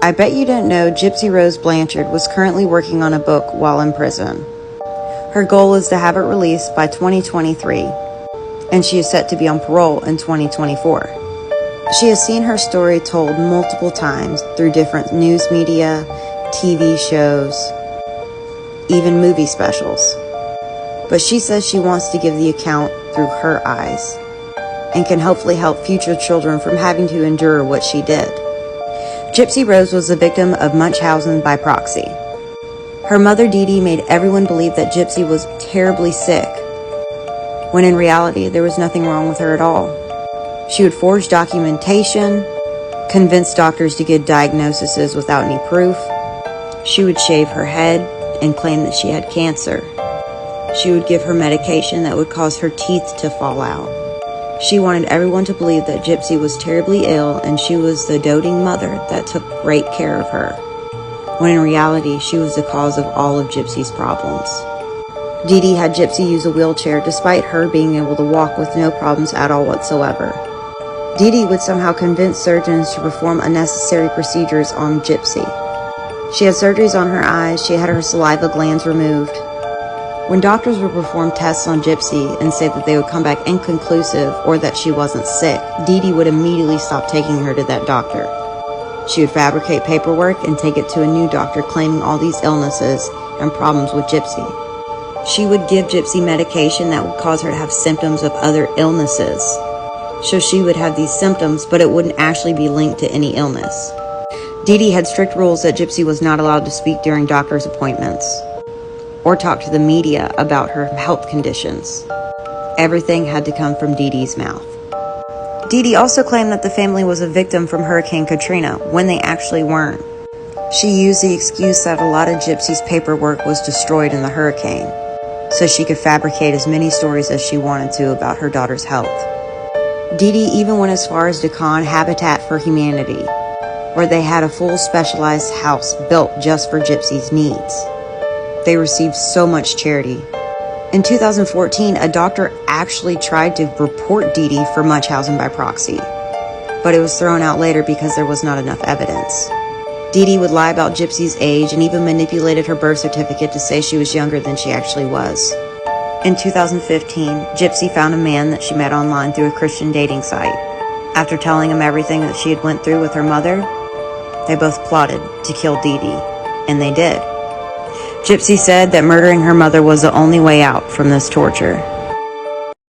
I bet you didn't know Gypsy Rose Blanchard was currently working on a book while in prison. Her goal is to have it released by 2023, and she is set to be on parole in 2024. She has seen her story told multiple times through different news media, TV shows, even movie specials. But she says she wants to give the account through her eyes and can hopefully help future children from having to endure what she did. Gypsy Rose was a victim of Munchausen by proxy. Her mother Dee Dee made everyone believe that Gypsy was terribly sick, when in reality there was nothing wrong with her at all. She would forge documentation, convince doctors to give diagnoses without any proof. She would shave her head and claim that she had cancer. She would give her medication that would cause her teeth to fall out. She wanted everyone to believe that Gypsy was terribly ill and she was the doting mother that took great care of her, when in reality she was the cause of all of Gypsy's problems. Dee Dee had Gypsy use a wheelchair despite her being able to walk with no problems at all whatsoever. Dee Dee would somehow convince surgeons to perform unnecessary procedures on Gypsy. She had surgeries on her eyes, she had her saliva glands removed. When doctors would perform tests on Gypsy and say that they would come back inconclusive or that she wasn't sick, Dee Dee would immediately stop taking her to that doctor. She would fabricate paperwork and take it to a new doctor claiming all these illnesses and problems with Gypsy. She would give Gypsy medication that would cause her to have symptoms of other illnesses. So she would have these symptoms, but it wouldn't actually be linked to any illness. Dee Dee had strict rules that Gypsy was not allowed to speak during doctor's appointments or talk to the media about her health conditions. Everything had to come from Dee Dee's mouth. Dee Dee also claimed that the family was a victim from Hurricane Katrina, when they actually weren't. She used the excuse that a lot of Gypsy's paperwork was destroyed in the hurricane, so she could fabricate as many stories as she wanted to about her daughter's health. Dee Dee even went as far as to con Habitat for Humanity, where they had a full specialized house built just for Gypsy's needs. They received so much charity. In 2014, a doctor actually tried to report Dee Dee for Munchausen by proxy, but it was thrown out later because there was not enough evidence. Dee Dee would lie about Gypsy's age and even manipulated her birth certificate to say she was younger than she actually was. In 2015, Gypsy found a man that she met online through a Christian dating site. After telling him everything that she had went through with her mother, they both plotted to kill Dee Dee, and they did. Gypsy said that murdering her mother was the only way out from this torture.